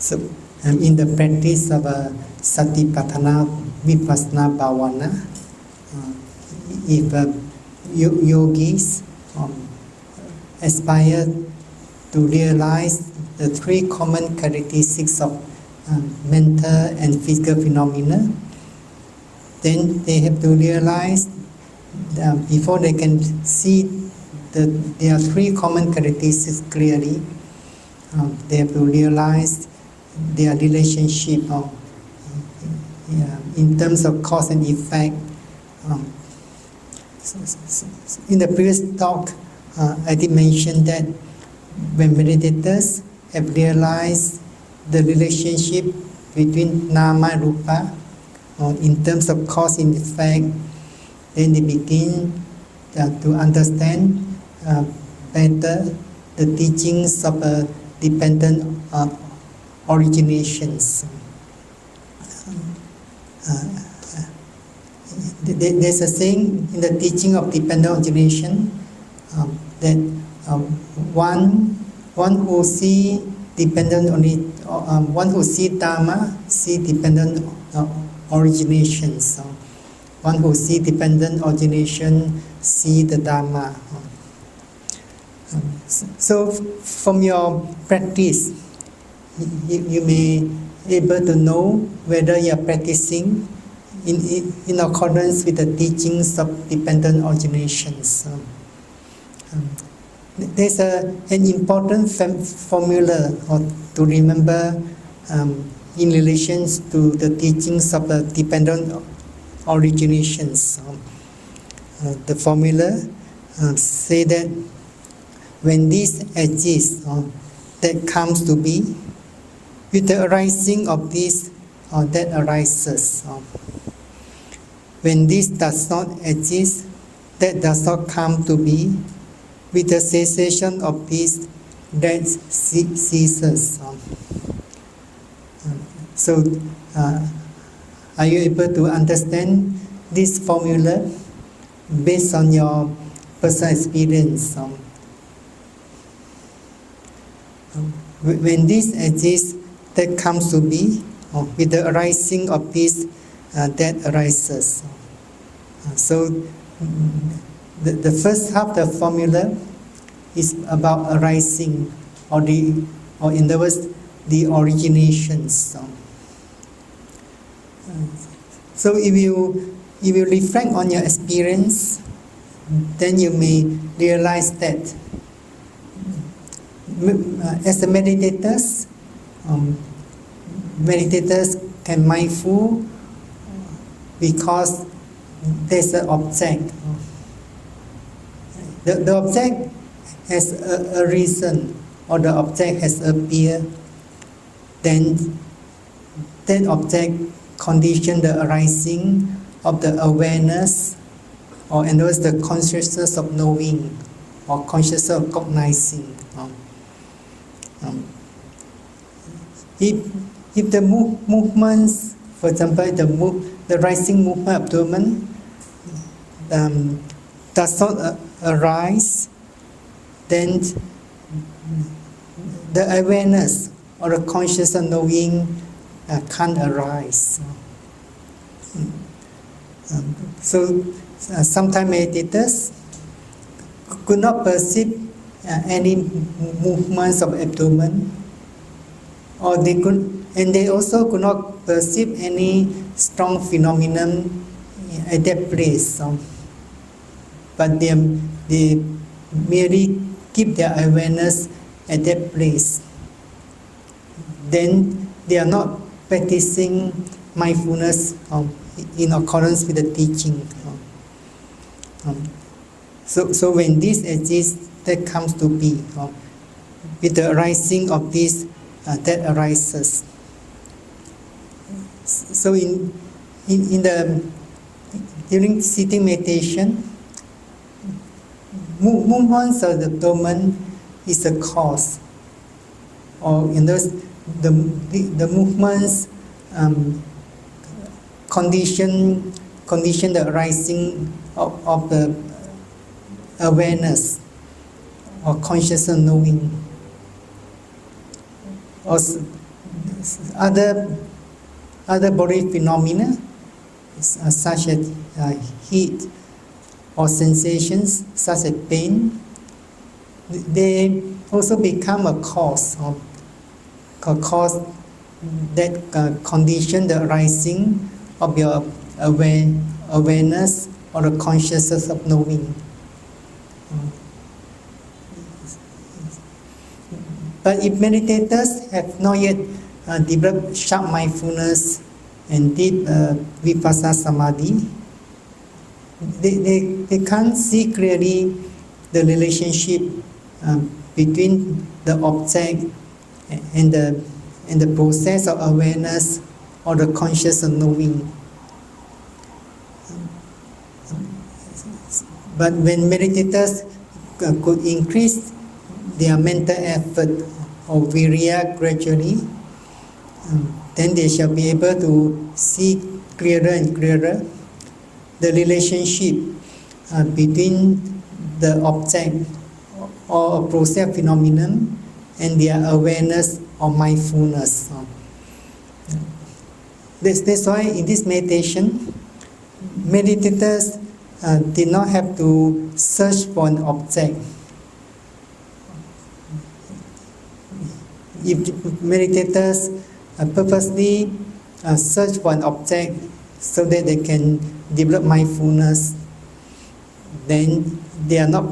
So, in the practice of Satipatthana Vipassana Bhavana, if yogis aspire to realize the three common characteristics of mental and physical phenomena, then they have to realize before they can see that there are three common characteristics clearly, they have to realize their relationship in terms of cause and effect. In the previous talk, I did mention that when meditators have realized the relationship between nama and rupa in terms of cause and effect, then they begin to understand better the teachings of dependent originations. There's a saying in the teaching of dependent origination that one who see dependent one who see dharma see dependent originations. One who see dependent origination see the dharma. So from your practice, you may be able to know whether you are practicing in accordance with the teachings of dependent originations. There's an important formula to remember in relation to the teachings of the dependent originations. The formula say that when this exists, that comes to be, with the arising of this, that arises. When this does not exist, that does not come to be. With the cessation of this, that ceases. So, are you able to understand this formula based on your personal experience? When this exists, that comes to be. With the arising of this, that arises. So the first half of the formula is about arising, or in other words, the originations. So if you reflect on your experience, then you may realize that as a meditators can mindful because there's an object. The object has a reason, or the object has appeared, then that object condition the arising of the awareness, or in other words, the consciousness of knowing, or consciousness of cognizing. If the movements, for example, the rising movement abdomen does not arise, then the awareness or the consciousness of knowing can't arise. So sometimes meditators could not perceive any movements of abdomen, or they also could not perceive any strong phenomenon at that place. But they merely keep their awareness at that place. Then they are not practicing mindfulness in accordance with the teaching. So when this exists, that comes to be. With the arising of this, that arises. So during sitting meditation, movements of the abdomen is a cause, or in those the movements condition the arising of the awareness or conscious knowing. Other body phenomena such as heat or sensations such as pain, they also become a cause that condition the arising of your awareness or the consciousness of knowing. But if meditators have not yet developed sharp mindfulness and deep vipassana samadhi, they can't see clearly the relationship between the object and the process of awareness or the conscious of knowing. But when meditators could increase their mental effort or virya gradually, then they shall be able to see clearer and clearer the relationship between the object or a process phenomenon and their awareness or mindfulness. That's why in this meditation, meditators did not have to search for an object. If meditators purposely search for an object so that they can develop mindfulness, then they are not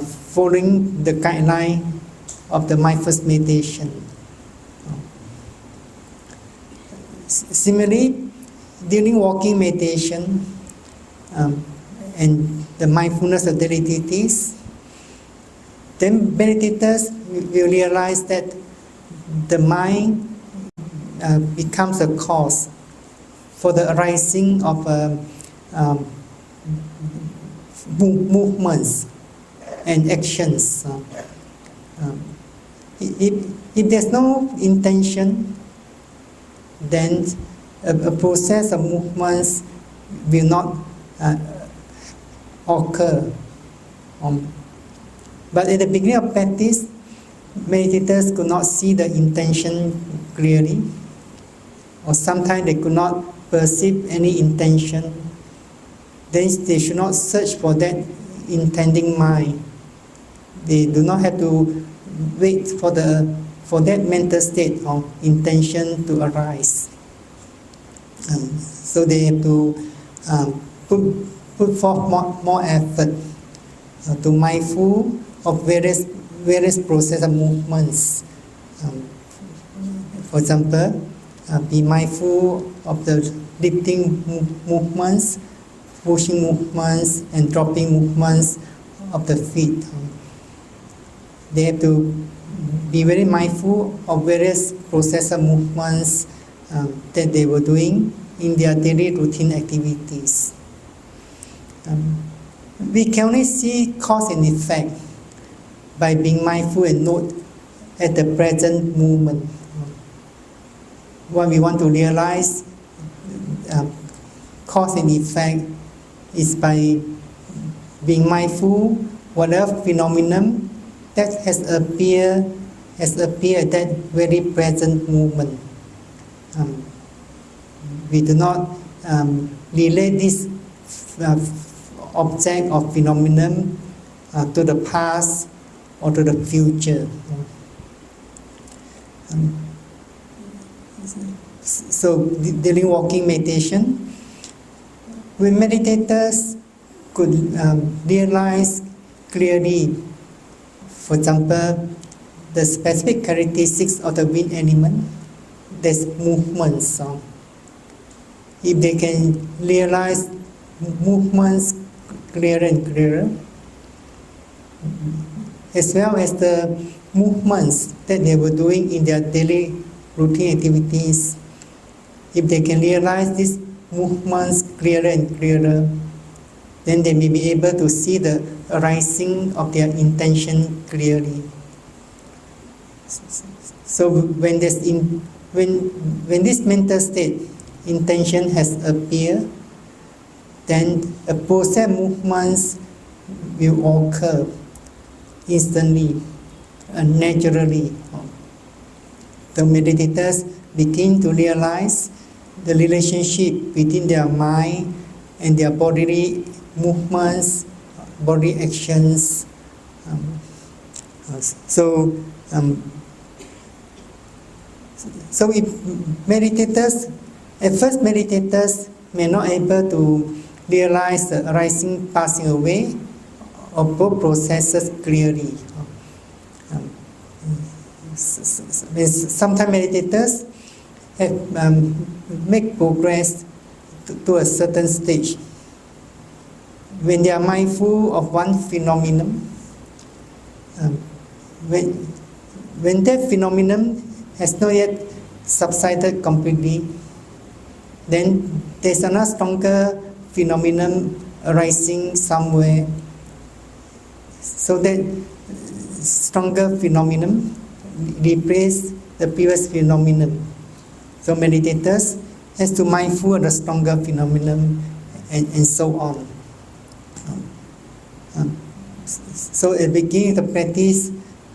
following the guideline of the mindfulness meditation. Similarly, during walking meditation and the mindfulness of daily activities, then meditators will realize that the mind becomes a cause for the arising of movements and actions. If there's no intention, then a process of movements will not occur. But at the beginning of practice, meditators could not see the intention clearly, or sometimes they could not perceive any intention. Then they should not search for that intending mind. They do not have to wait for that mental state of intention to arise. So they have to put forth more effort to mindful of various process of movements. For example, be mindful of the lifting movements, pushing movements, and dropping movements of the feet. They have to be very mindful of various process of movements that they were doing in their daily routine activities. We can only see cause and effect by being mindful and note at the present moment. What we want to realize, cause and effect, is by being mindful whatever phenomenon that has appeared at that very present moment. We do not relate this object or phenomenon to the past or to the future. So during walking meditation, when meditators could realize clearly, for example, the specific characteristics of the wind element, there's movements. If they can realize movements clearer and clearer, as well as the movements that they were doing in their daily routine activities, if they can realize these movements clearer and clearer, then they may be able to see the arising of their intention clearly. So when this mental state, intention has appeared, then a process movements will occur instantly and naturally. The meditators begin to realize the relationship between their mind and their bodily movements, body actions. So if meditators, at first meditators may not able to realize the arising, passing away of both processes clearly. Sometimes meditators have make progress to a certain stage. When they are mindful of one phenomenon, when that phenomenon has not yet subsided completely, then there's another stronger phenomenon arising somewhere. So that stronger phenomenon replace the previous phenomenon. So meditators has to mindful of the stronger phenomenon and so on. So at the beginning of the practice,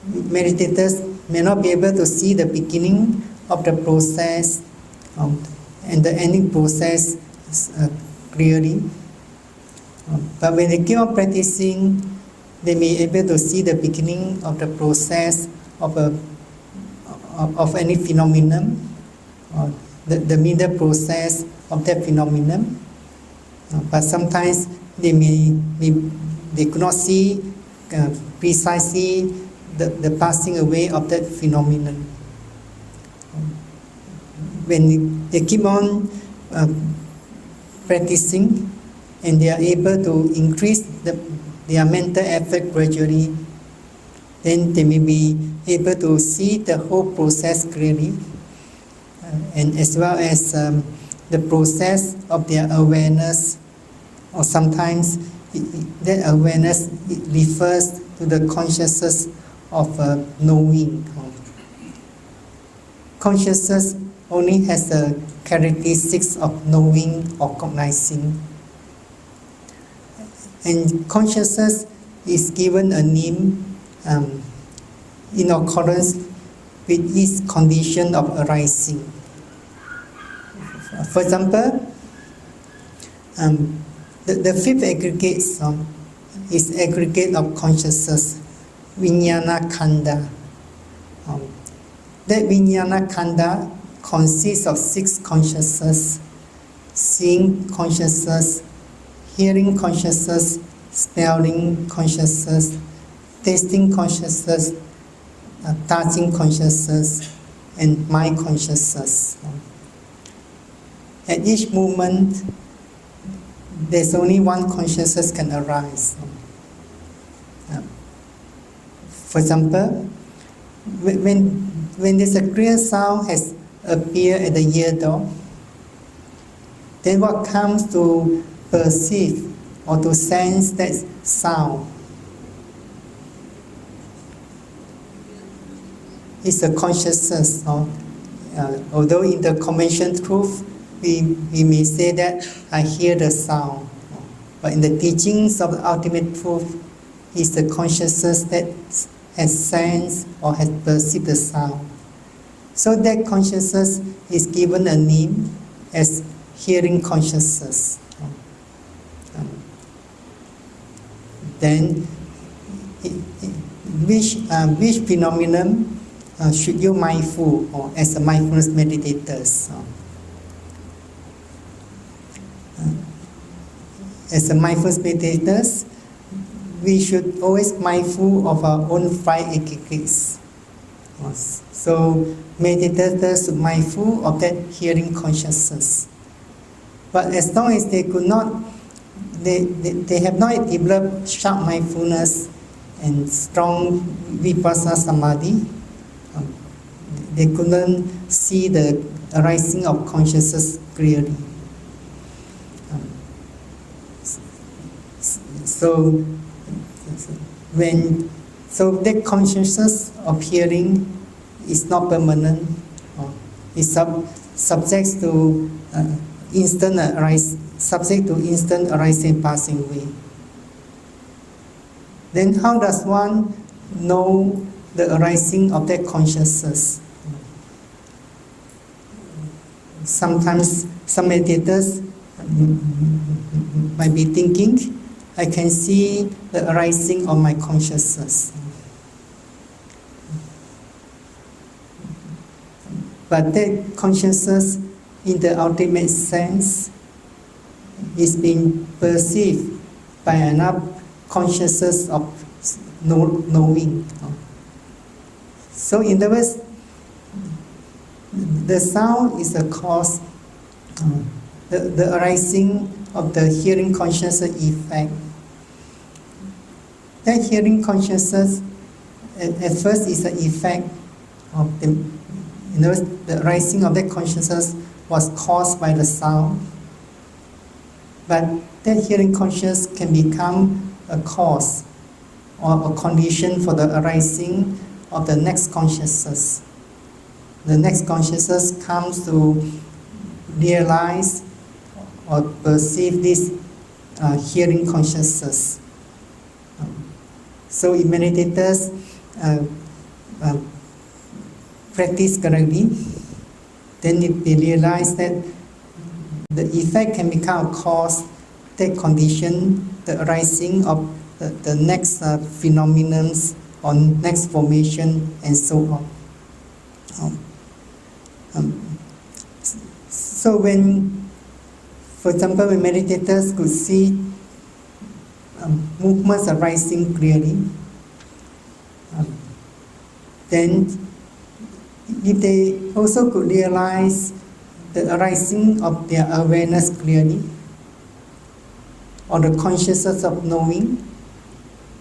meditators may not be able to see the beginning of the process and the ending process clearly. But when they keep on practicing, they may be able to see the beginning of the process of any phenomenon, or the middle process of that phenomenon. But sometimes they could not see precisely the passing away of that phenomenon. When they keep on practicing and they are able to increase their mental effort gradually, then they may be able to see the whole process clearly, and as well as the process of their awareness, or sometimes that awareness refers to the consciousness of knowing. Consciousness only has the characteristics of knowing or cognizing. And consciousness is given a name in accordance with its condition of arising. For example, the fifth aggregate is aggregate of consciousness, Vijnana Khanda. That Vijnana Khanda consists of 6 consciousnesses: seeing consciousness, hearing consciousness, smelling consciousness, tasting consciousness, touching consciousness, and mind consciousness. At each moment, there's only one consciousness can arise. For example, when there's a clear sound has appeared at the ear door, then what comes to perceive or to sense that sound is a consciousness. Although in the convention truth, we may say that I hear the sound, but in the teachings of the ultimate truth, is the consciousness that has sensed or has perceived the sound. So that consciousness is given a name as hearing consciousness. Then, which phenomenon should you mindful or as a mindfulness meditators? As a mindfulness meditators, we should always mindful of our own 5 aggregates. So meditators should mindful of that hearing consciousness. But as long as they could not, they have not developed sharp mindfulness and strong vipassana samadhi, they couldn't see the arising of consciousness clearly. So that consciousness of hearing is not permanent, is subject to instant arising and passing away. Then how does one know the arising of that consciousness? Sometimes some meditators might be thinking, I can see the arising of my consciousness. But that consciousness, in the ultimate sense, is being perceived by enough consciousness of knowing. So in other words, the sound is a cause, the arising of the hearing consciousness effect. That hearing consciousness at first is an effect of the arising of that consciousness was caused by the sound. But that hearing consciousness can become a cause or a condition for the arising of the next consciousness. The next consciousness comes to realize or perceive this hearing consciousness. So if meditators practice correctly, then if they realize that the effect can become a cause, that condition, the arising of the next phenomenon or next formation, and so on. So when, for example, when meditators could see movements arising clearly, then if they also could realize the arising of their awareness clearly, or the consciousness of knowing,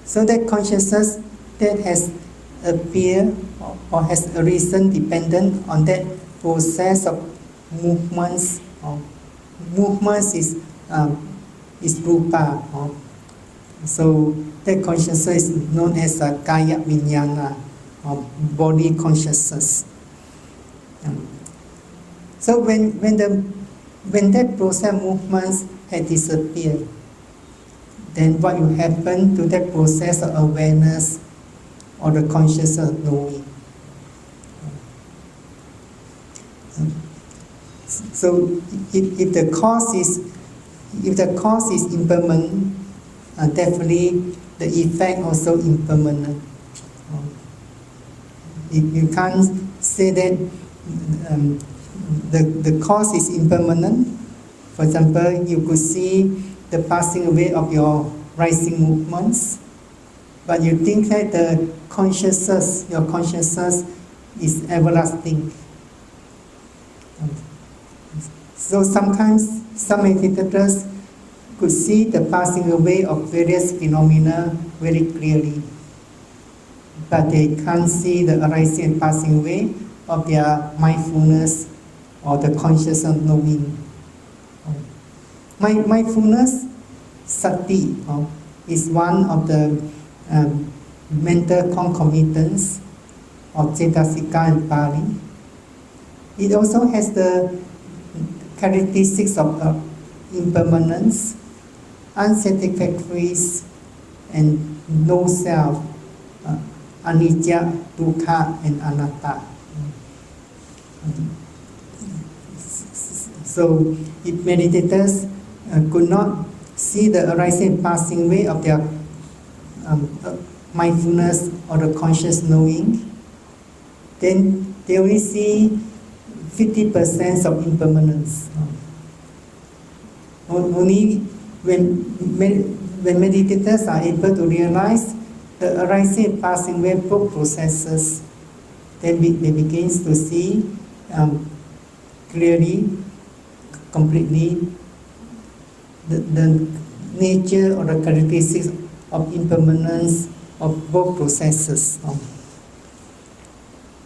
so that consciousness that has appeared or has arisen dependent on that process of movements. Movements is rupa. So that consciousness is known as kaya vijnana, or body consciousness. So when that process of movements had disappeared, then what will happen to that process of awareness or the consciousness of knowing? So if the cause is impermanent, definitely the effect also impermanent. You can't say that the cause is impermanent. For example, you could see the passing away of your rising movements, but you think that the consciousness, your consciousness, is everlasting. So sometimes some meditators could see the passing away of various phenomena very clearly, but they can't see the arising and passing away of their mindfulness or the consciousness of knowing. Mindfulness, sati, is one of the mental concomitants of cetasika and pali. It also has the characteristics of impermanence, unsatisfactoriness, and no self, anicca, dukkha, and anatta. So if meditators could not see the arising and passing away of their mindfulness or the conscious knowing, then they only see 50% of impermanence. Only when meditators are able to realize the arising and passing away of both processes, then they begin to see clearly, completely, the nature or the characteristics of impermanence of both processes.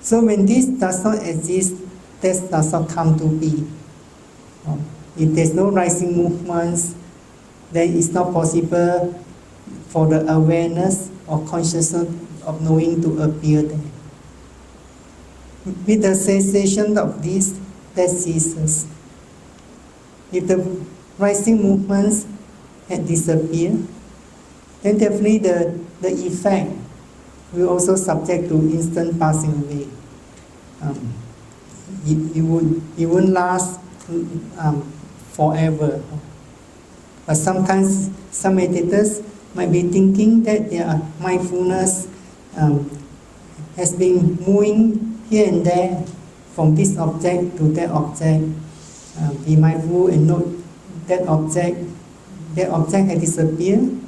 So when this does not exist, this does not come to be. If there's no rising movements, then it's not possible for the awareness or consciousness of knowing to appear there. With the cessation of this, that ceases. If the rising movements had disappeared, then definitely the effect will also subject to instant passing away. It won't last forever. But sometimes some meditators might be thinking that their mindfulness has been moving here and there from this object to that object. Be mindful and note that object has disappeared.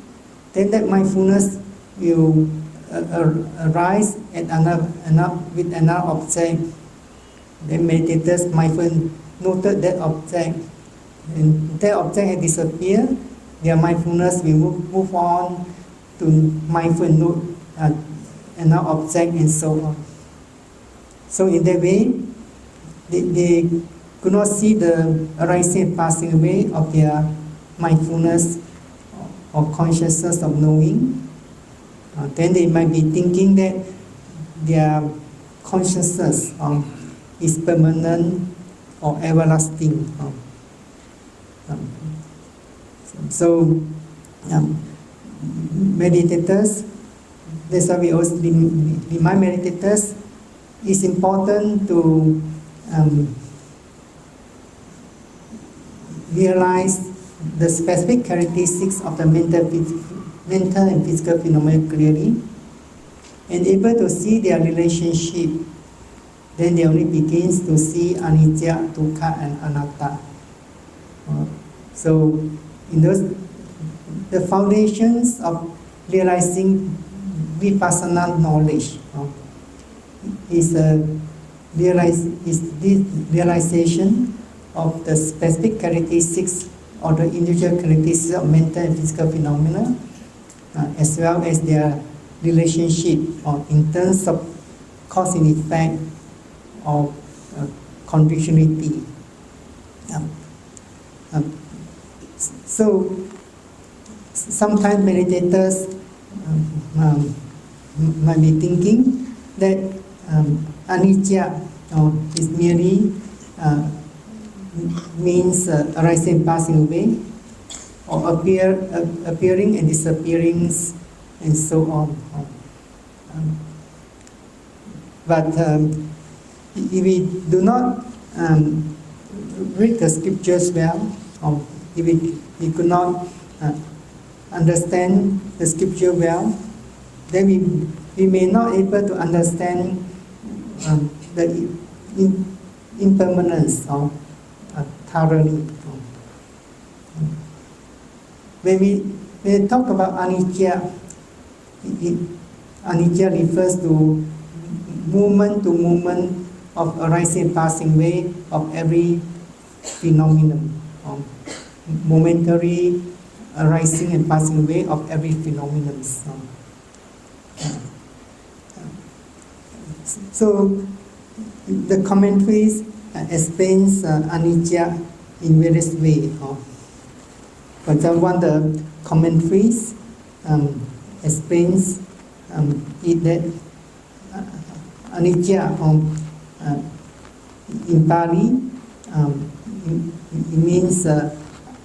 Then that mindfulness will arise at with another object. The meditators mindful noted that object, and that object has disappeared. Their mindfulness will move on to mindful note another object, and so on. So in that way, they could not see the arising and passing away of their mindfulness or consciousness of knowing. Then they might be thinking that their consciousness is permanent or everlasting. So meditators, that's why we always remind meditators, it's important to realize the specific characteristics of the mental and physical phenomena clearly, and able to see their relationship. Then they only begins to see anicca, dukkha, and anatta. So, in the foundations of realizing vipassana knowledge is this realization of the specific characteristics or the individual characteristics of mental and physical phenomena, as well as their relationship in terms of cause and effect or conditionality. So sometimes meditators might be thinking that anicca is merely means arising and passing away, or appearing and disappearing, and so on. But if we do not read the scriptures well, or if we could not understand the scripture well, then we may not able to understand the impermanence thoroughly. When we talk about anicca, anicca refers to movement of arising and passing away of every phenomenon, momentary arising and passing away of every phenomenon. So the commentaries explains anicca in various ways. For example, one of the commentaries explains it that anicca in Pali it means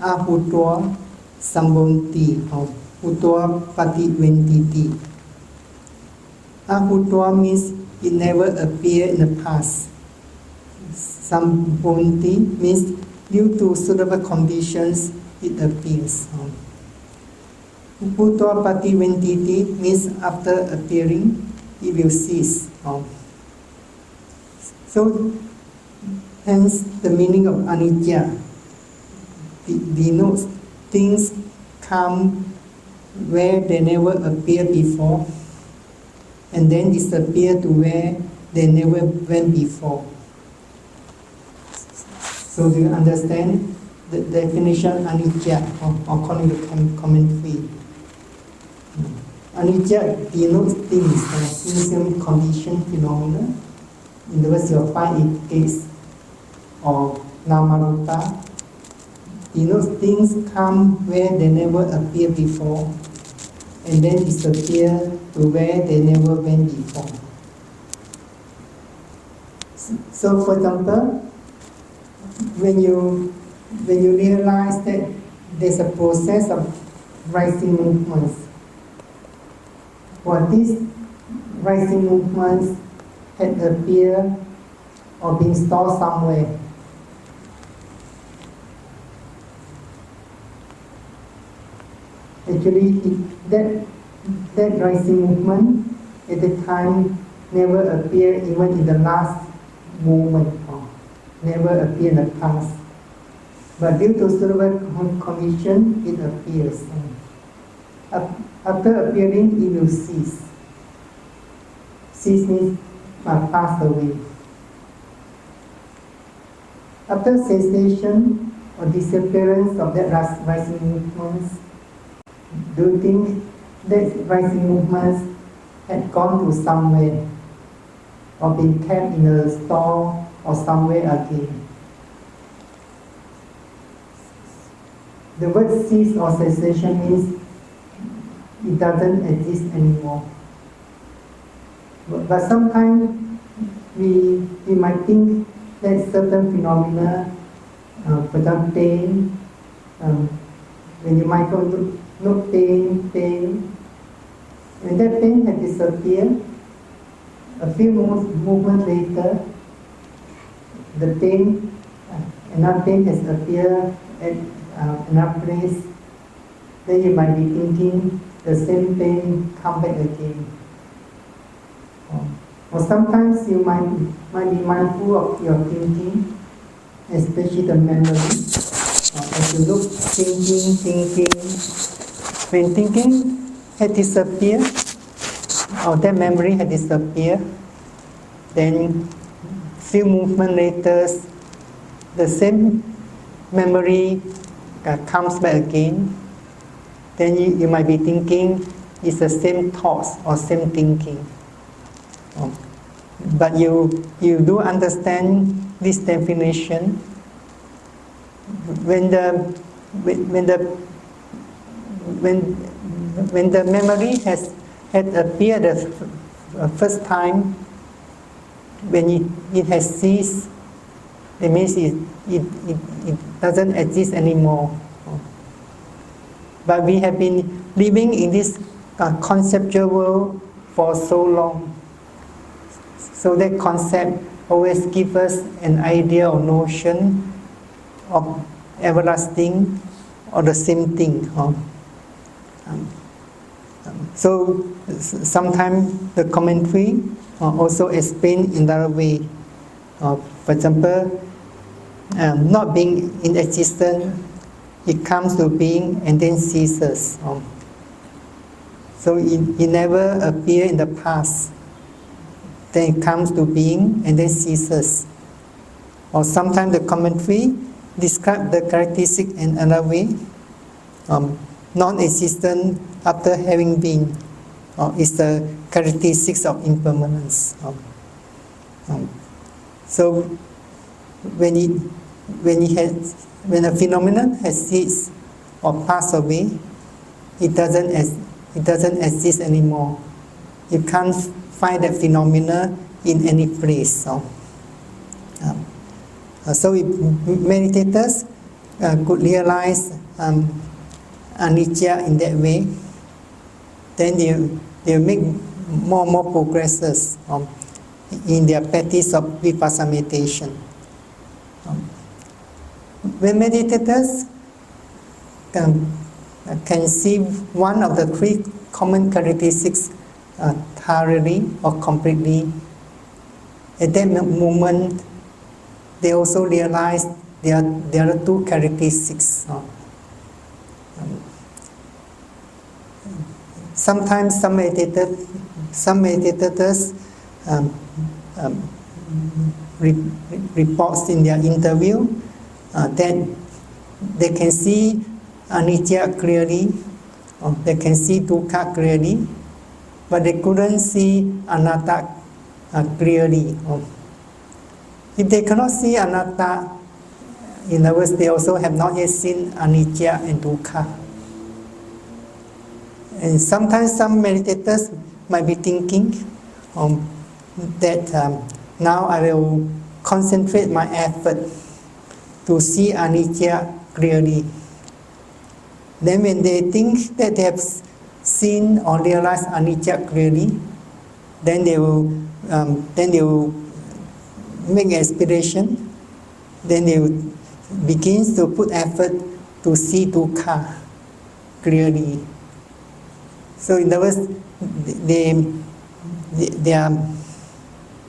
ahutva sambonti or hutva pativentiti. Ahutva means it never appeared in the past. Sambonti means due to suitable conditions it appears. Hutva pativentiti means after appearing it will cease. So hence the meaning of anicca denotes things come where they never appeared before, and then disappear to where they never went before. So do you understand the definition of anicca according to commentary? Anicca denotes things, initial condition phenomena. In the words of five case or namarupa, denotes things come where they never appeared before, and then disappear to where they never went before. So, for example, when you realize that there's a process of rising movements, for these rising movements had appeared or been stored somewhere, Actually, that rising movement at the time never appeared even in the last moment, or never appeared in the past. But due to suitable condition, it appears. After appearing, it will cease. Cease means pass away. After cessation or disappearance of that rising movements, do you think that rising movements had gone to somewhere or been kept in a store or somewhere again? The word cease or cessation means it doesn't exist anymore. But sometimes we might think that certain phenomena, for example, pain, when you might look pain, when that pain has disappeared, a few movements later, the pain, another pain has appeared at another place, then you might be thinking the same pain come back again. Or sometimes you might be mindful of your thinking, especially the memory. As you look, thinking, when thinking had disappeared, or that memory had disappeared, then few movements later, the same memory comes back again. Then you might be thinking it's the same thoughts or same thinking. But you do understand this definition. When the memory had appeared the first time, when it has ceased, it means it doesn't exist anymore. But we have been living in this conceptual world for so long. So that concept always gives us an idea or notion of everlasting or the same thing. So sometimes the commentary also explain in that way. For example, not being in existence, it comes to being and then ceases. So it never appeared in the past. Then it comes to being and then ceases. Or sometimes the commentary describe the characteristic in another way. Non-existent after having been is the characteristics of impermanence. So when a phenomenon has ceased or passed away, it doesn't exist anymore. You can't find that phenomena in any place. So if meditators could realize anicca in that way, then they will make more and more progresses in their practice of vipassana meditation. When meditators can see one of the three common characteristics thoroughly or completely, at that moment they also realize there are two characteristics. Sometimes some meditators reports in their interview that they can see anicca clearly, or they can see dukkha clearly, but they couldn't see anatta clearly. If they cannot see anatta, in other words, they also have not yet seen anicca and dukkha. And sometimes some meditators might be thinking that now I will concentrate my effort to see anicca clearly. Then when they think that they have seen or realized anicca clearly, then they will make aspiration, then they begin to put effort to see dukkha clearly. So in other words,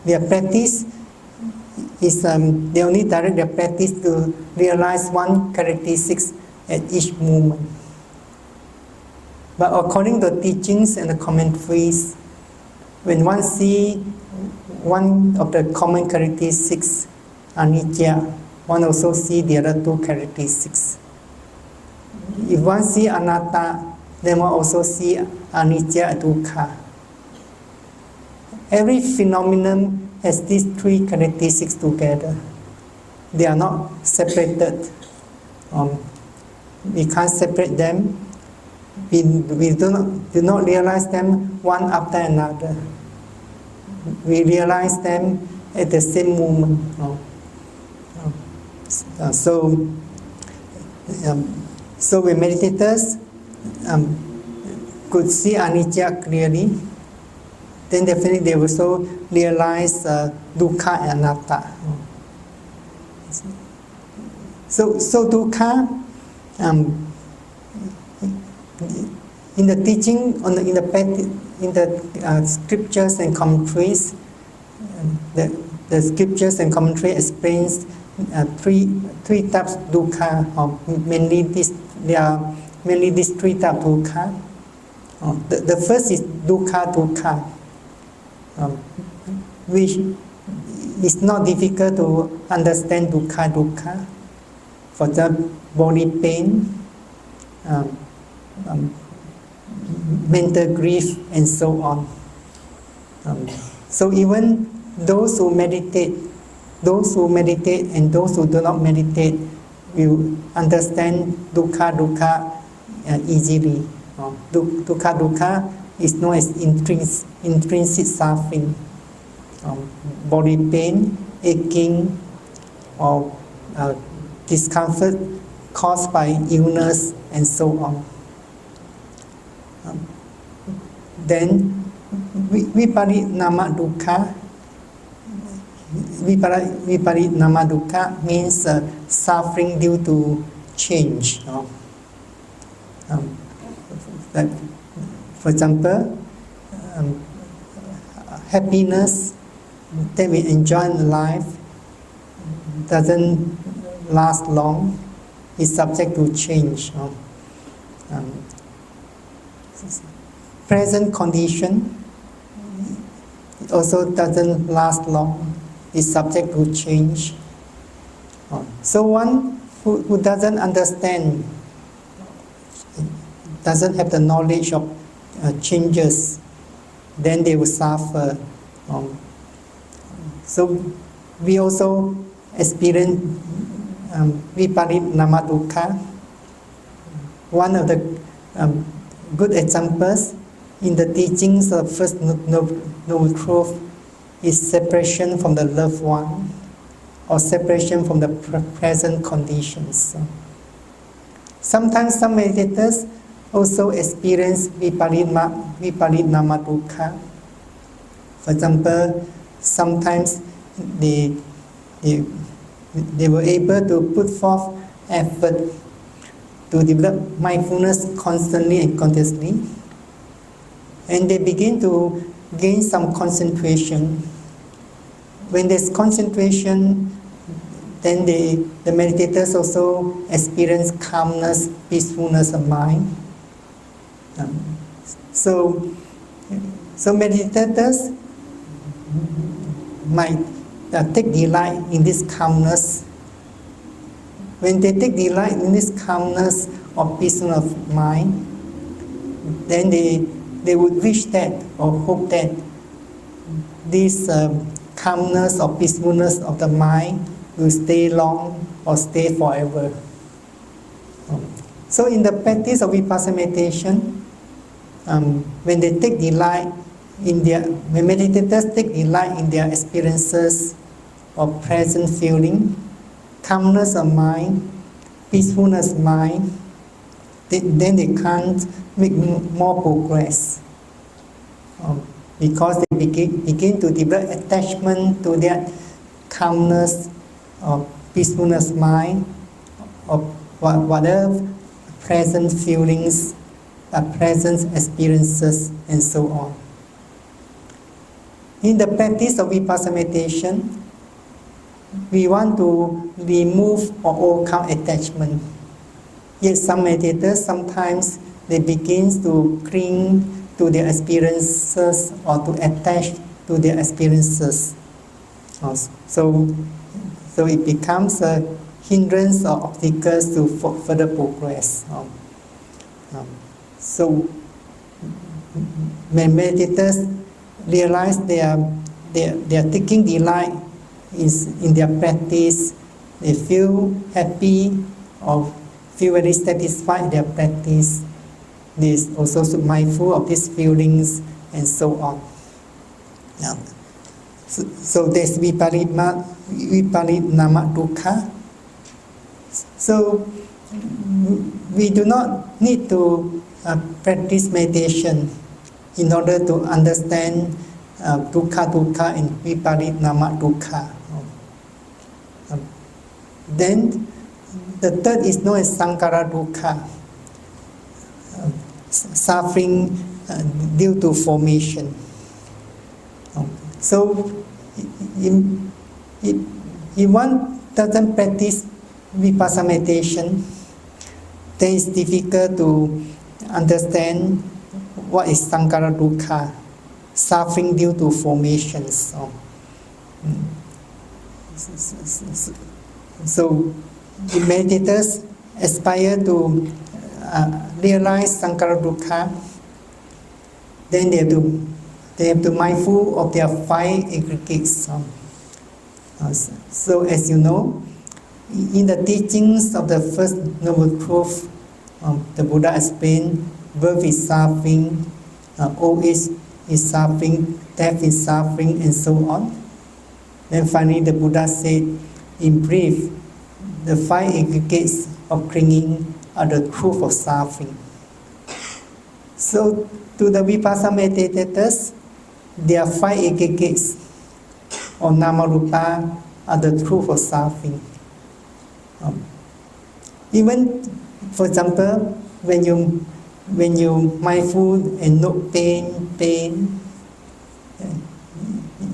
their practice is they only direct their practice to realize one characteristics at each moment. But according to the teachings and the commentaries, when one see one of the common characteristics, anicca, one also see the other two characteristics. If one see anatta, then one also see anicca and dukkha. Every phenomenon has these three characteristics together. They are not separated. We can't separate them. We do not realize them one after another. We realize them at the same moment. So when meditators could see anicca clearly, then definitely they will also realize dukkha and anatta. So dukkha, in the teaching, in the scriptures and commentaries, the scriptures and commentary explains three types of dukkha. There are mainly these three types of dukkha. The first is dukkha, which is not difficult to understand dukkha. For example, body pain, mental grief, and so on. So even those who meditate and those who do not meditate will understand dukkha easily. Dukkha is known as intrinsic suffering, body pain, aching, or discomfort caused by illness, and so on. Then viparinama dukkha means suffering due to change. For example, happiness that we enjoy in life doesn't last long, is subject to change. Present condition also doesn't last long, is subject to change. So one who doesn't understand, doesn't have the knowledge of changes, then they will suffer. So we also experience viparinama dukkha. One of the good examples in the teachings of First Noble Truth is separation from the loved one, or separation from the present conditions. Sometimes some meditators also experience viparinama dukkha. For example, sometimes they were able to put forth effort to develop mindfulness constantly and continuously, and they begin to gain some concentration. When there's concentration, then the meditators also experience calmness, peacefulness of mind. So meditators might take delight in this calmness. When they take delight in this calmness or peacefulness of mind, then they would wish that or hope that this calmness or peacefulness of the mind will stay long or stay forever. So in the practice of Vipassana meditation, when they take delight in when meditators take delight in their experiences of present feeling, calmness of mind, peacefulness of mind, then they can't make more progress, because they begin to develop attachment to that calmness or peacefulness of mind, or whatever present feelings present experiences, and so on. In the practice of Vipassana meditation, we want to remove or overcome attachment. Yet some meditators, sometimes they begin to cling to their experiences or to attach to their experiences. So it becomes a hindrance or obstacles to further progress. So when meditators realize they are taking delight in their practice, they feel happy or feel very satisfied in their practice. They also mindful of these feelings and so on. So there's viparinama dukkha. So we do not need to practice meditation in order to understand dukkha and viparinama dukkha. Then the third is known as sankhara dukkha, suffering due to formation. So if one doesn't practice Vipassana meditation, then it's difficult to understand what is sankhara dukkha, suffering due to formations. So the meditators aspire to realize sankhara dukkha, then they have to mindful of their 5 aggregates. So as you know, in the teachings of the first noble truth, the Buddha explained birth is suffering, old age is suffering, death is suffering, and so on. Then finally the Buddha said, in brief, the 5 aggregates of clinging are the truth of suffering. So to the Vipassana meditators, there are 5 aggregates or namarupa are the truth of suffering. Even, for example, when you mindful and note pain,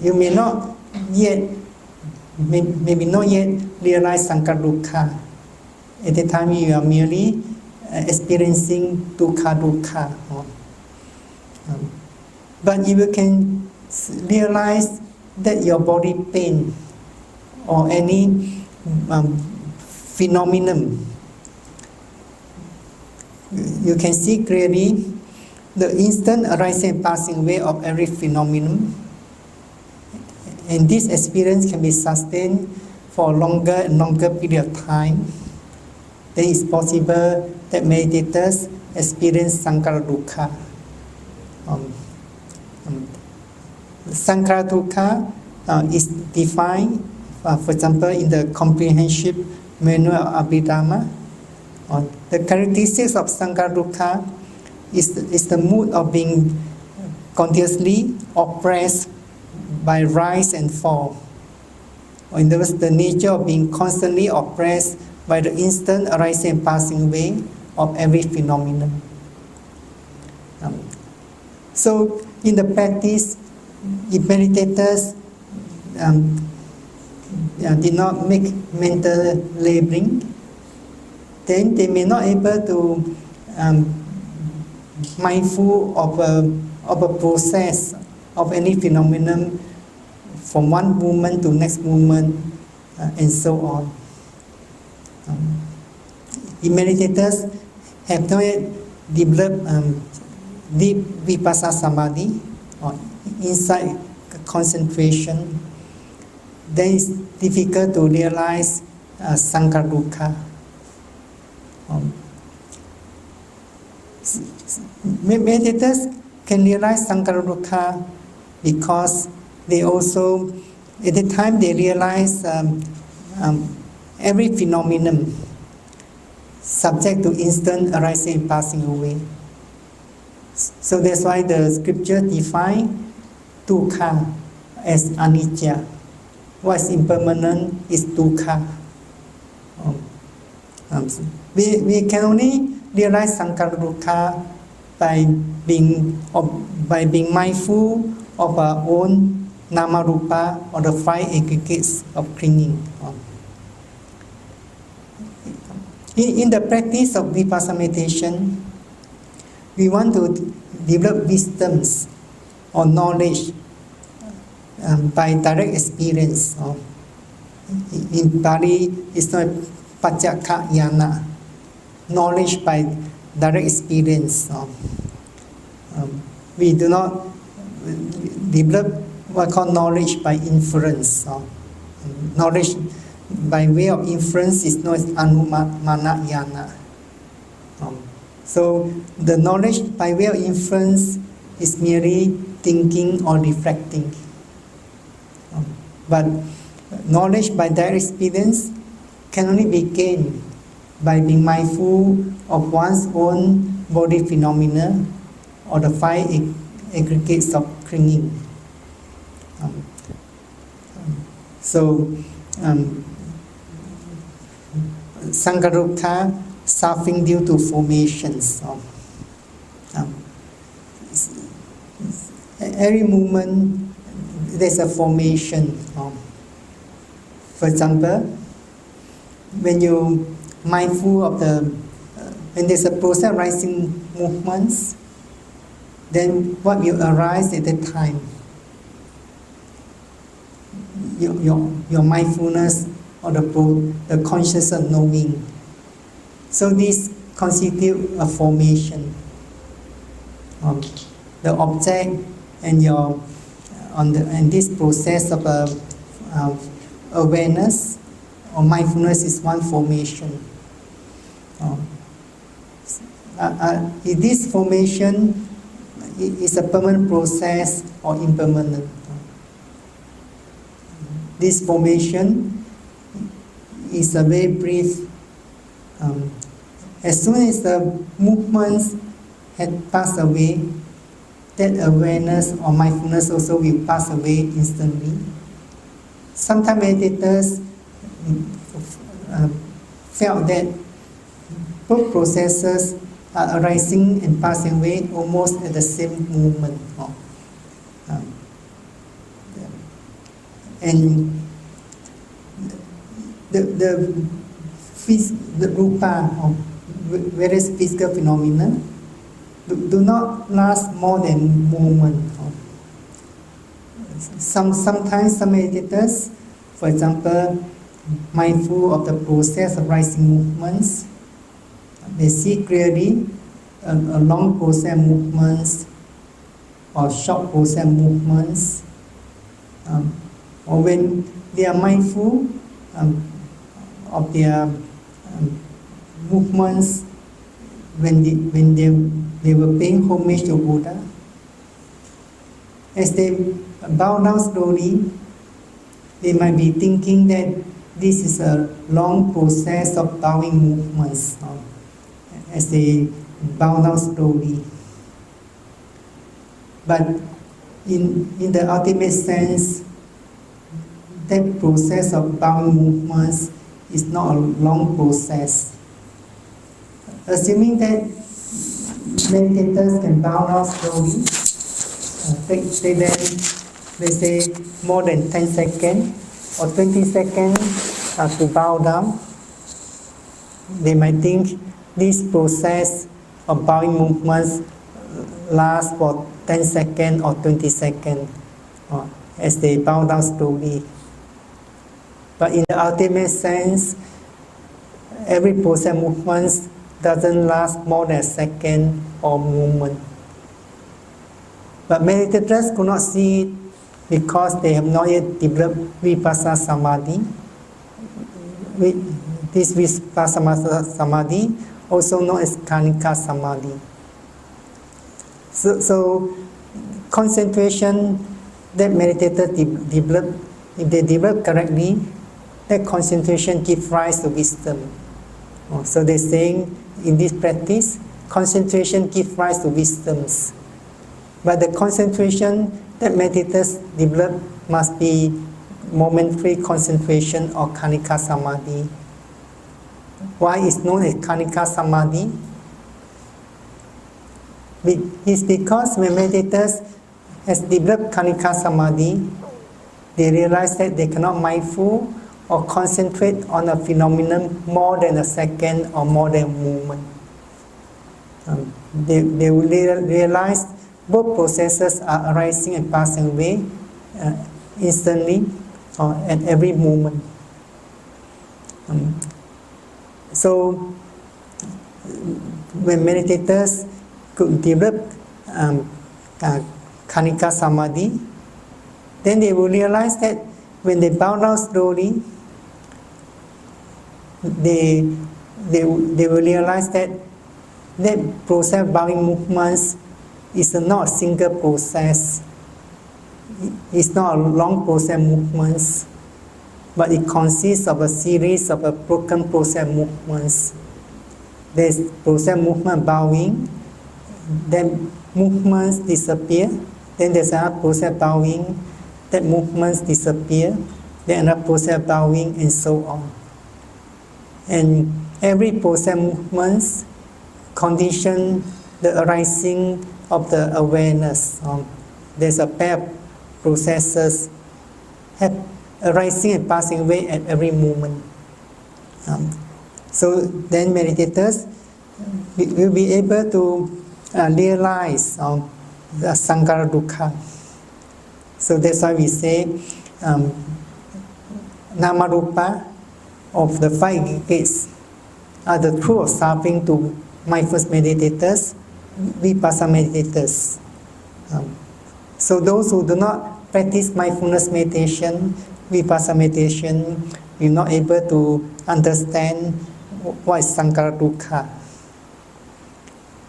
you may not yet, maybe not yet realize sankhara dukkha. At the time you are merely experiencing dukkha. But if you can realize that your body pain or any phenomenon, you can see clearly the instant arising and passing away of every phenomenon, and this experience can be sustained for a longer and longer period of time. Then it's possible that meditators experience sankhara dukkha. Sankhara dukkha is defined, for example, in the comprehensive manual of Abhidhamma. The characteristics of sankhara dukkha is the mood of being continuously oppressed by rise and fall. Or in other words, the nature of being constantly oppressed by the instant arising and passing away of every phenomenon. So in the practice, if meditators did not make mental laboring, then they may not able to mindful of a process of any phenomenon from one movement to next movement, and so on. The meditators have not yet developed deep vipassana samadhi or insight concentration. Then it's difficult to realize sankhara dukkha. Meditators can realize sankhara dukkha because they also, at the time they realize every phenomenon subject to instant arising and passing away. So that's why the scripture define dukkha as anicca. What is impermanent is dukkha. We can only realize sankhara dukkha by being mindful of our own nama-rupa, or the five aggregates of clinging. In the practice of vipassana meditation, we want to develop wisdoms or knowledge by direct experience. In Pali, it's not paccakka jnana, knowledge by direct experience. We do not develop what called knowledge by inference. Knowledge by way of inference is known as anumana jnana. So the knowledge by way of inference is merely thinking or reflecting. But knowledge by direct experience can only be gained by being mindful of one's own body phenomena or the five aggregates of clinging. Sangaruka, suffering due to formations. Every movement there's a formation. For example, when you mindful of when there's a process rising movements, then what will arise at that time? Your mindfulness or the conscious of knowing. So this constitute a formation. The object and this process of awareness or mindfulness is one formation. This formation is a permanent process or impermanent. This formation is a very brief. As soon as the movements had passed away, that awareness or mindfulness also will pass away instantly. Sometimes meditators felt that both processes are arising and passing away almost at the same moment. And the rupa of various physical phenomena do not last more than a moment. Sometimes some meditators, for example, mindful of the process of rising movements, they see clearly a long process movements or short process movements, or when they are mindful of their movements when they were paying homage to Buddha. As they bow down slowly, they might be thinking that this is a long process of bowing movements as they bow down slowly. But in the ultimate sense, that process of bowing movements is not a long process. Assuming that meditators can bow down slowly, they say more than 10 seconds or 20 seconds to bow down, they might think this process of bowing movements lasts for 10 seconds or 20 seconds as they bow down slowly. But in the ultimate sense, every process movement doesn't last more than a second or moment. But meditators could not see it because they have not yet developed vipassana samadhi. This vipassana samadhi, also known as khanika samadhi. So concentration that meditators develop, if they develop correctly, that concentration gives rise to wisdom. So they're saying in this practice, concentration gives rise to wisdoms. But the concentration that meditators develop must be momentary concentration or khanika samadhi. Why is known as khanika samadhi? It's because when meditators has developed Kanika Samadhi, they realize that they cannot mindful or concentrate on a phenomenon more than a second or more than a moment. They will realize both processes are arising and passing away instantly or at every moment. So when meditators could develop Kanika Samadhi, then they will realize that when they bow down slowly, they will realize that process of bowing movements is not a single process. It's not a long process movements, but it consists of a series of broken process movements. There's process movement bowing, then movements disappear, then there's another process bowing, that movements disappear, then another process bowing, and so on. And every process movements condition the arising of the awareness. There's a pair of processes arising and passing away at every moment. So then meditators will be able to realize the Sankhara Dukkha. So that's why we say Namarupa of the five gates are the true of suffering to mindfulness meditators, Vipassana meditators. So those who do not practice mindfulness meditation, Vipassana meditation, will not able to understand what is Sankhara Dukkha.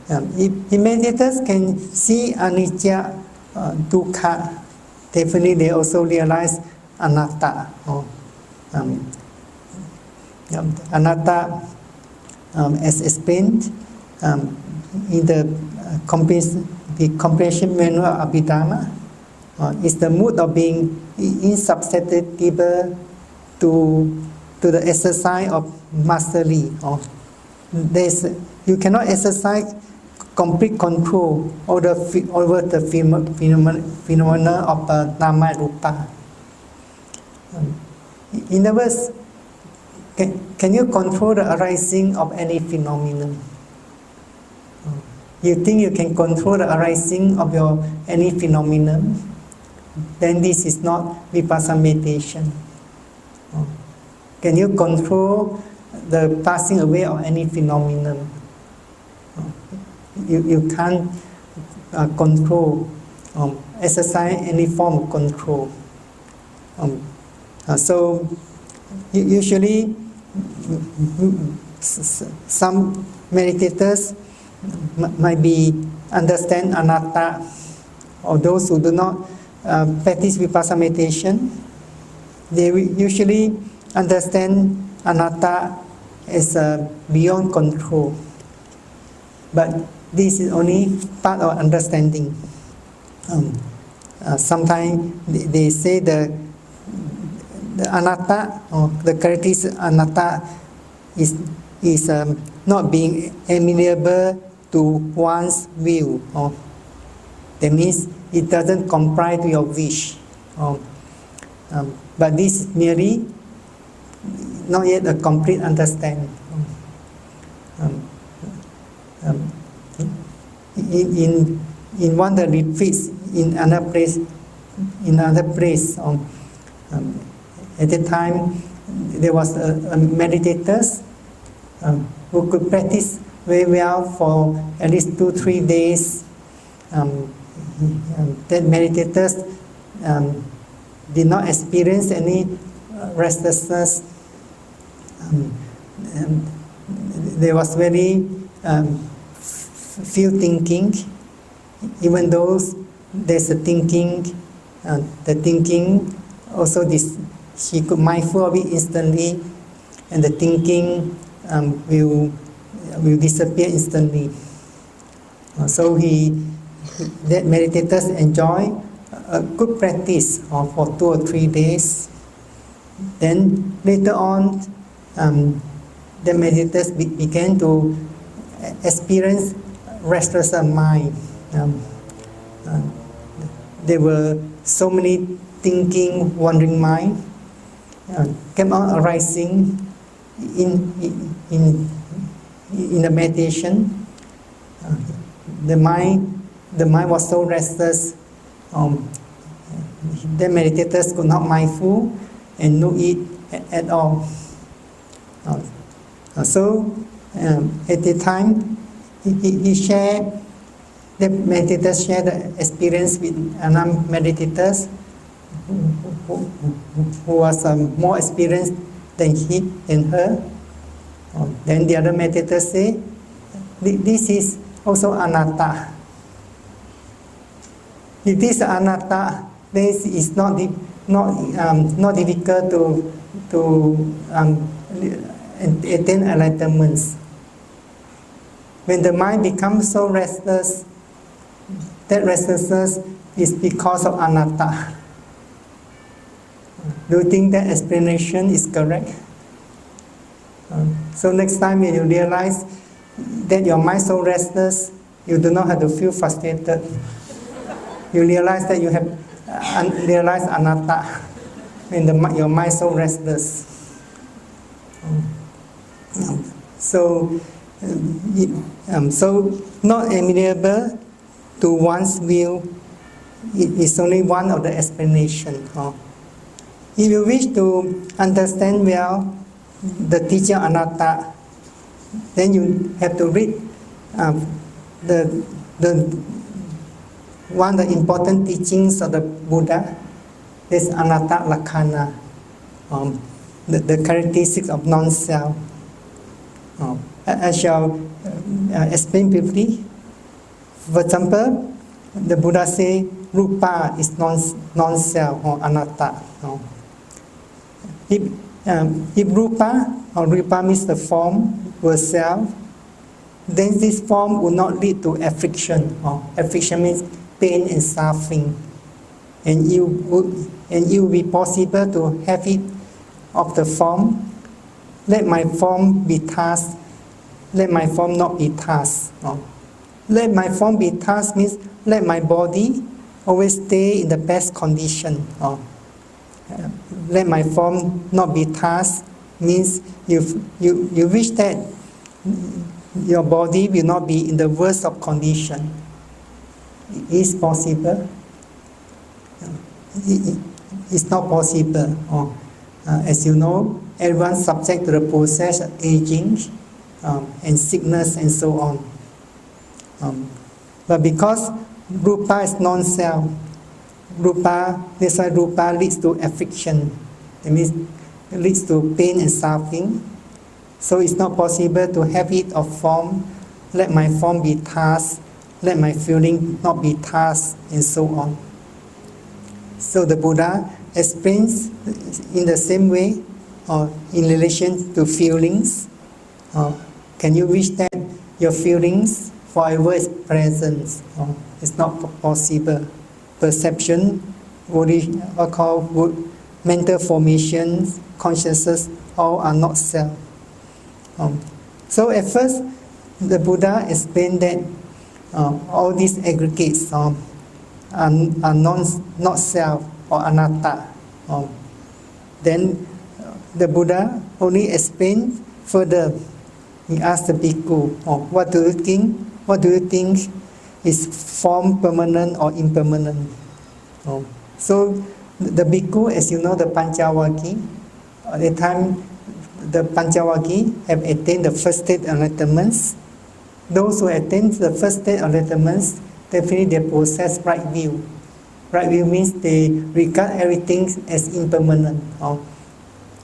If meditators can see anicca, dukkha, definitely they also realize anatta. Anatta, as explained in the comprehension manual of Abhidharma, is the mood of being insusceptible to the exercise of mastery. You cannot exercise complete control over the phenomena of nama rupa. In other words, can you control the arising of any phenomenon? You think you can control the arising of any phenomenon? Then this is not Vipassana meditation. Can you control the passing away of any phenomenon? You can't control, exercise any form of control. So usually some meditators might be understand anatta, or those who do not practice Vipassana meditation, they usually understand anatta as beyond control. But this is only part of understanding. Sometimes they say the anatta, or the characteristic anatta, is not being amenable to one's will. That means it doesn't comply to your wish. But this is merely not yet a complete understanding. In one of the retreats in another place, at that time there was a meditators who could practice very well for at least 2-3 days. That meditators did not experience any restlessness. There was very few thinking, even though there's a thinking, the thinking also he could mindful of it instantly, and the thinking will disappear instantly. So that meditators enjoy a good practice for 2 or 3 days. Then later on, the meditators began to experience restless mind. Uh, there were so many thinking, wandering mind came on arising in the meditation. The mind was so restless. The meditators could not mindful and know it at all. So at the time, he shared, the meditators shared the experience with another meditators who was more experienced than he and her. Then the other meditators say, this is also anatta. If this is anatta, this is not difficult to attain enlightenment. When the mind becomes so restless, that restlessness is because of anatta. Do you think that explanation is correct? So next time when you realize that your mind is so restless, you do not have to feel frustrated. You realize that you have realized anatta when your mind is so restless. So not amenable to one's will is only one of the explanations. If you wish to understand well the teaching of anatta, then you have to read one of the important teachings of the Buddha. Is anatta lakkhana, the characteristics of non-self. I shall explain briefly. For example, the Buddha say rupa is non-self or anatta. If rupa or rupa means the form were self, then this form will not lead to affliction. Affliction means pain and suffering, and it will be possible to have it of the form. Let my form be tasked. Let my form not be tasked. Let my form be tasked means let my body always stay in the best condition. Let my form not be tasked means you wish that your body will not be in the worst of condition. It is possible. It's not possible. As you know, everyone's subject to the process of aging and sickness and so on. But because rupa is non-self, that's why rupa leads to affliction. That means it leads to pain and suffering. So it's not possible to have it of form. Let my form be tasked. Let my feeling not be tasked, and so on. So the Buddha explains in the same way, in relation to feelings. Can you wish that your feelings forever is present? It's not possible. Perception, what is called mental formations, consciousness, all are not self. So at first, the Buddha explained that all these aggregates are not self or anatta. Then the Buddha only explained further. He asked the bhikkhu, what do you think? What do you think is form permanent or impermanent? So the bhikkhu, as you know, the Panchavakki, at the time the Panchavakki have attained the first state enlightenments. Those who attain the first state enlightenments, definitely they possess right view. Right view means they regard everything as impermanent.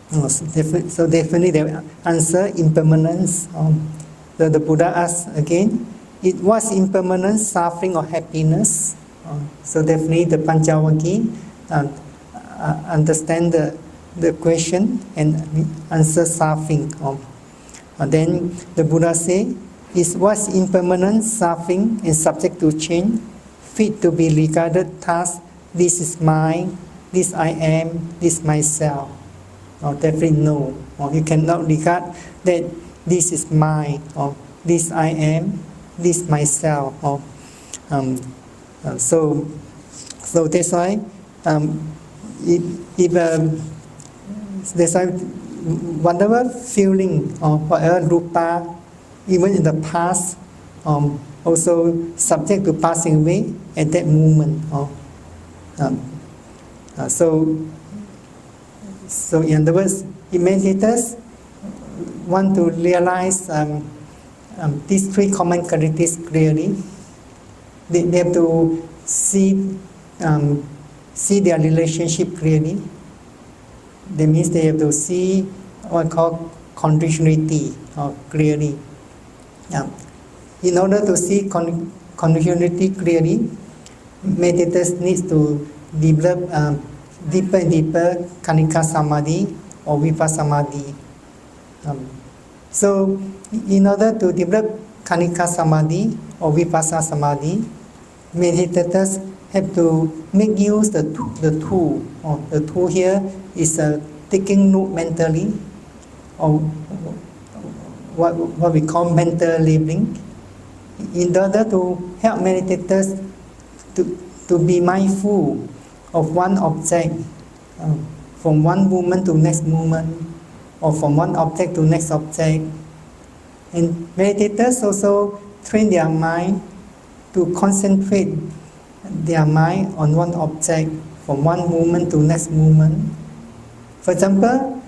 So definitely they answer impermanence. The Buddha asked again, it was impermanent, suffering or happiness? So definitely the Panchavakki understand the question and answer suffering. Then the Buddha say, is what's impermanent, suffering and subject to change, fit to be regarded as this is mine, this I am, this myself? Definitely no. You cannot regard that this is mine or this I am, this myself. So that's why if that's why whatever feeling or whatever rupa, even in the past, also subject to passing away at that moment. So in other words, if meditators want to realize these three common qualities clearly, they have to see their relationship clearly. That means they have to see what we call conditionality clearly. In order to see conditionality clearly, meditators need to develop deeper and deeper Khanika Samadhi or Vipassana Samadhi. So, in order to develop Khanika Samadhi or Vipassana Samadhi, meditators have to make use the tool. The tool here is taking note mentally, or what we call mental labeling, in order to help meditators to be mindful of one object from one moment to next moment, or from one object to next object. And meditators also train their mind to concentrate their mind on one object from one moment to next moment. For example,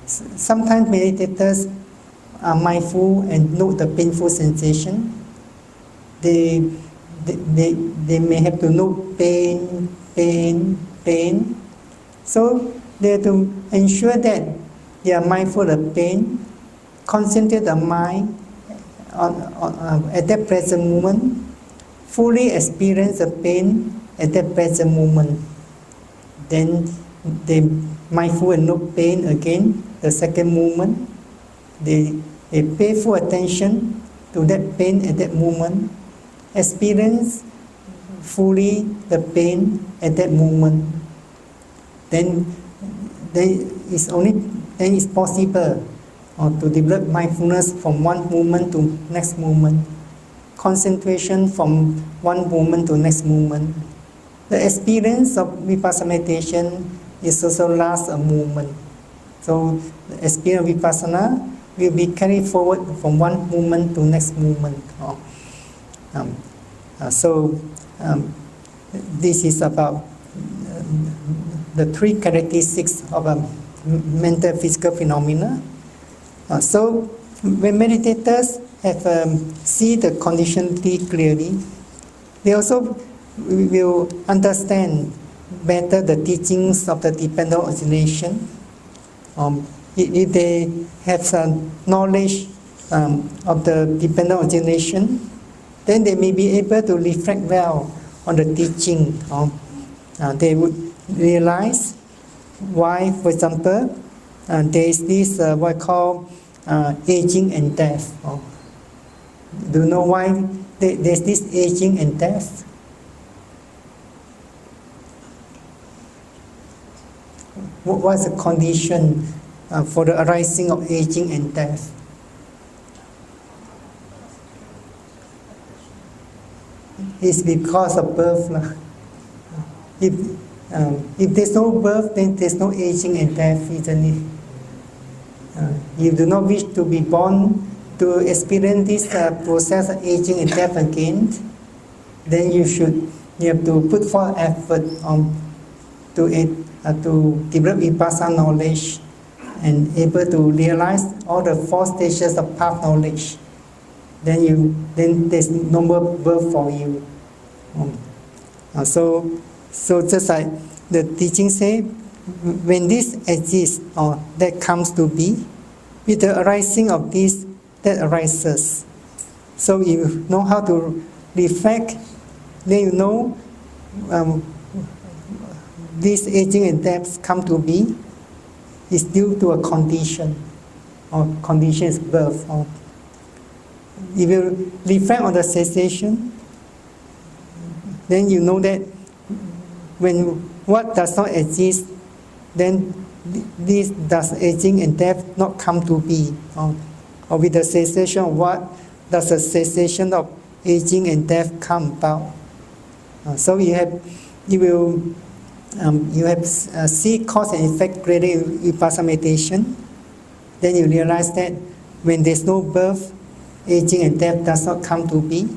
sometimes meditators are mindful and note the painful sensation. They may have to note pain. So they have to ensure that they are mindful of pain, concentrate the mind at that present moment, fully experience the pain at that present moment. Then they mindful and note pain again, the second moment. They pay full attention to that pain at that moment, experience fully the pain at that moment. Then it's possible to develop mindfulness from one moment to next moment, concentration from one moment to next moment. The experience of Vipassana meditation is also last a moment. So the experience of Vipassana will be carried forward from one moment to next moment. This is about the three characteristics of a mental physical phenomena. So when meditators have see the conditionality clearly, they also will understand better the teachings of the dependent origination. If they have some knowledge of the dependent origination, then they may be able to reflect well on the teaching. They would realize why, for example, there is this what I call aging and death. Do you know why there's this aging and death? What's the condition for the arising of aging and death? It's because of birth. If there's no birth, then there's no aging and death, isn't it? You do not wish to be born to experience this process of aging and death again, then you have to put forth effort to develop Vipassana knowledge and able to realize all the four stages of path knowledge. Then there's no more birth for you. So just like the teaching say, when this exists or that comes to be, with the arising of this, that arises. So you know how to reflect, then you know this aging and death come to be is due to a condition, or condition is birth. If you reflect on the cessation, then you know that when what does not exist, then this does aging and death not come to be. Or with the cessation of what, does the cessation of aging and death come about. So you have see cause and effect graded vipassana meditation. Then you realize that when there's no birth, aging and death does not come to be.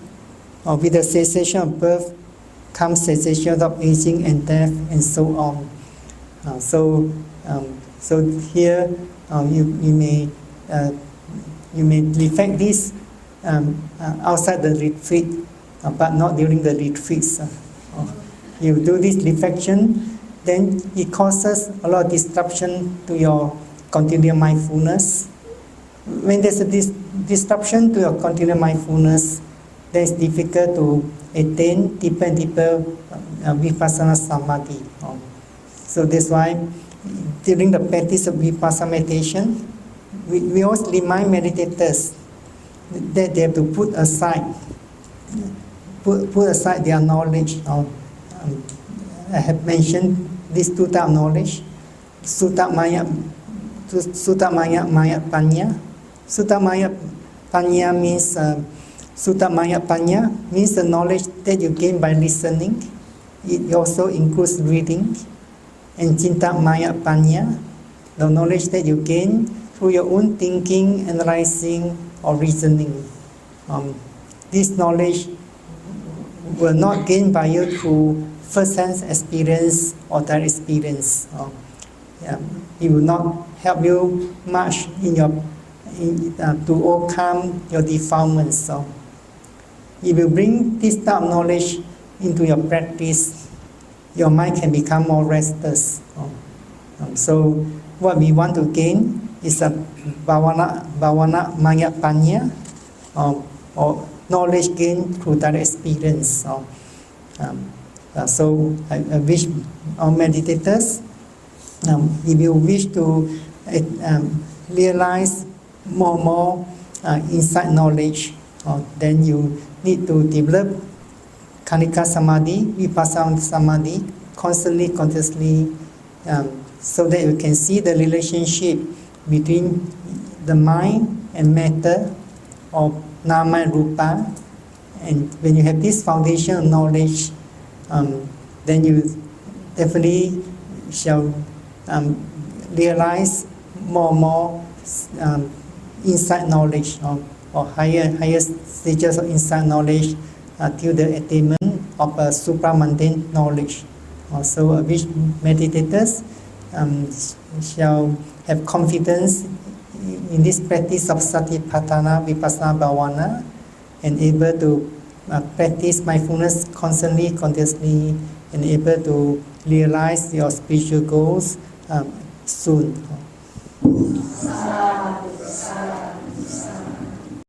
Or with the cessation of birth comes cessation of aging and death, and so on. So here you may reflect this outside the retreat, but not during the retreats. You do this reflection, then it causes a lot of disruption to your continual mindfulness. When there's a disruption to your continual mindfulness, then it's difficult to attain deeper and deeper vipassana samadhi. So that's why during the practice of vipassana meditation, we always remind meditators that they have to put aside their knowledge. I have mentioned these two types of knowledge: Sutta Maya Panya. Sutta Maya Panya means Sutta Maya Panya means the knowledge that you gain by listening. It also includes reading. And Cinta Maya Panya, the knowledge that you gain through your own thinking, analyzing, or reasoning. This knowledge will not gain by you through first-hand experience or direct experience. It will not help you much to overcome your defilements. So, if you bring this type of knowledge into your practice, your mind can become more restless. So, what we want to gain is a bhavana maya panya, or knowledge gained through direct experience. So I wish our meditators, if you wish to realize more insight knowledge, then you need to develop Khanika Samadhi, Vipassana Samadhi, constantly, continuously, so that you can see the relationship between the mind and matter, or Nama and Rupa. And when you have this foundation of knowledge, then you definitely shall realize more insight knowledge, or higher stages of insight knowledge, till the attainment of a supramundane knowledge. So I wish meditators shall have confidence in this practice of Satipatthana Vipassana Bhavana, and able to practice mindfulness constantly, continuously, and able to realize your spiritual goals soon.